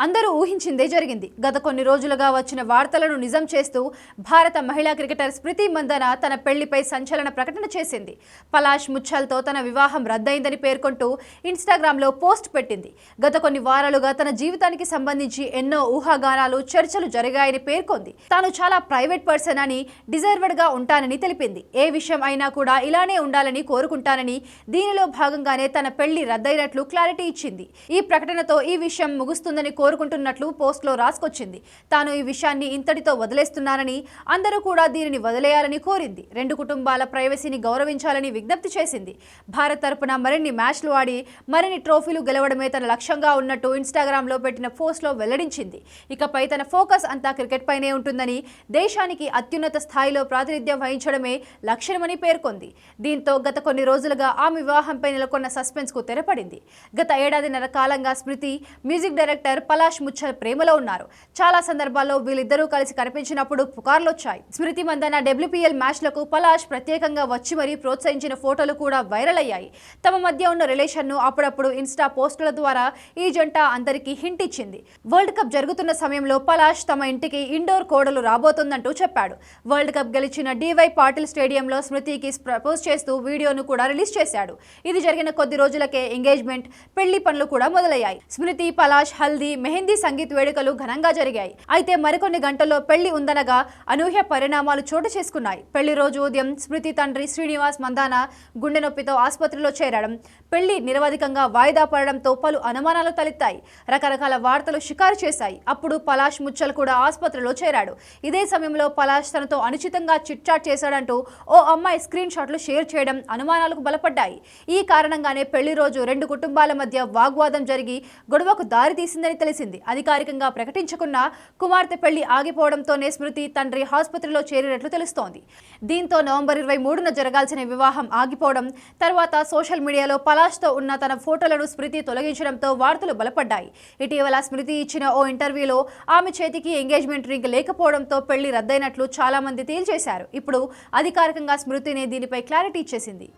అందరూ ఊహించిందే జరిగింది. గత కొన్ని రోజులుగా వచ్చిన వార్తలను నిజం చేస్తూ భారత మహిళా క్రికెటర్ స్మృతి మందన తన పెళ్లిపై సంచలన ప్రకటన చేసింది. పలాష్ ముచ్చల్తో తన వివాహం రద్దయిందని పేర్కొంటూ ఇన్స్టాగ్రామ్లో పోస్ట్ పెట్టింది. గత కొన్ని వారాలుగా తన జీవితానికి సంబంధించి ఎన్నో ఊహాగానాలు, చర్చలు జరిగాయని పేర్కొంది. తాను చాలా ప్రైవేట్ పర్సన్ అని, డిజర్వ్డ్గా ఉంటానని తెలిపింది. ఏ విషయం అయినా కూడా ఇలానే ఉండాలని కోరుకుంటానని, దీనిలో భాగంగానే తన పెళ్లి రద్దయినట్లు క్లారిటీ ఇచ్చింది. ఈ ప్రకటనతో ఈ విషయం ముగుస్తుందని కోరుకుంటున్నట్లు పోస్ట్లో రాసుకొచ్చింది. తాను ఈ విషయాన్ని ఇంతటితో వదిలేస్తున్నానని, అందరూ కూడా దీనిని వదిలేయాలని కోరింది. రెండు కుటుంబాల ప్రైవసీని గౌరవించాలని విజ్ఞప్తి చేసింది. భారత్ తరపున మరిన్ని మ్యాచ్లు ఆడి మరిన్ని ట్రోఫీలు గెలవడమే తన లక్ష్యంగా ఉన్నట్టు ఇన్స్టాగ్రామ్లో పెట్టిన పోస్ట్లో వెల్లడించింది. ఇకపై తన ఫోకస్ అంతా క్రికెట్ పైనే ఉంటుందని, దేశానికి అత్యున్నత స్థాయిలో ప్రాతినిధ్యం వహించడమే లక్ష్యమని పేర్కొంది. దీంతో గత కొన్ని రోజులుగా ఆమె వివాహంపై నెలకొన్న సస్పెన్స్ కు తెరపడింది. గత ఏడాదిన్నర కాలంగా స్మృతి, మ్యూజిక్ డైరెక్టర్ పలాష్ ముచ్చల్ ప్రేమలో ఉన్నారు. చాలా సందర్భాల్లో వీళ్ళిద్దరూ కలిసి కనిపించినప్పుడు పుకార్లొచ్చాయి. స్మృతి మందన WPL మ్యాచ్లకు పలాష్ ప్రత్యేకంగా వచ్చి మరీ ప్రోత్సహించిన ఫోటోలు కూడా వైరల్ అయ్యాయి. తమ మధ్య ఉన్న రిలేషన్ను అప్పుడప్పుడు ఇన్స్టా పోస్టుల ద్వారా ఈ జంట అందరికీ హింట్ ఇచ్చింది. వరల్డ్ కప్ జరుగుతున్న సమయంలో పలాష్ తమ ఇంటికి ఇండోర్ కోడలు రాబోతుందంటూ చెప్పాడు. వరల్డ్ కప్ గెలిచిన DY పాటిల్ స్టేడియంలో స్మృతికి ప్రపోజ్ చేస్తూ వీడియోను కూడా రిలీజ్ చేశాడు. ఇది జరిగిన కొద్ది రోజులకే ఎంగేజ్మెంట్, పెళ్లి పనులు కూడా మొదలయ్యాయి. స్మృతి, పలాష్ హల్దీ, మెహందీ, సంగీత్ వేడుకలు ఘనంగా జరిగాయి. అయితే మరికొన్ని గంటల్లో పెళ్లి ఉందనగా అనూహ్య పరిణామాలు చోటు చేసుకున్నాయి. పెళ్లి రోజు ఉదయం స్మృతి తండ్రి శ్రీనివాస్ మందాన గుండె నొప్పితో ఆసుపత్రిలో చేరడం, పెళ్లి నిరవధికంగా వాయిదా పడడంతో పలు అనుమానాలు తలెత్తాయి. రకరకాల వార్తలు షికారు చేశాయి. అప్పుడు పలాష్ ముచ్చల్ కూడా ఆసుపత్రిలో చేరాడు. ఇదే సమయంలో పలాష్ తనతో అనుచితంగా చిట్చాట్ చేశాడంటూ ఓ అమ్మాయి స్క్రీన్ షాట్లు షేర్ చేయడం అనుమానాలకు బలపడ్డాయి. ఈ కారణంగానే పెళ్లి రోజు రెండు కుటుంబాల మధ్య వాగ్వాదం జరిగి గొడవకు దారి తీసిందని తెలిసింది. అధికారికంగా ప్రకటించకున్నా కుమార్తె పెళ్లి ఆగిపోవడంతోనే స్మృతి తండ్రి ఆసుపత్రిలో చేరినట్లు తెలుస్తోంది. దీంతో నవంబర్ 23న జరగాల్సిన వివాహం ఆగిపోవడం, తర్వాత సోషల్ మీడియాలో పలాష్తో ఉన్న తన ఫోటోలను స్మృతి తొలగించడంతో వార్తలు బలపడ్డాయి. ఇటీవల స్మృతి ఇచ్చిన ఓ ఇంటర్వ్యూలో ఆమె చేతికి ఎంగేజ్మెంట్ రింగ్ లేకపోవడంతో పెళ్లి రద్దయినట్లు చాలా మంది తేల్చేశారు. ఇప్పుడు అధికారికంగా స్మృతినే దీనిపై క్లారిటీ ఇచ్చేసింది.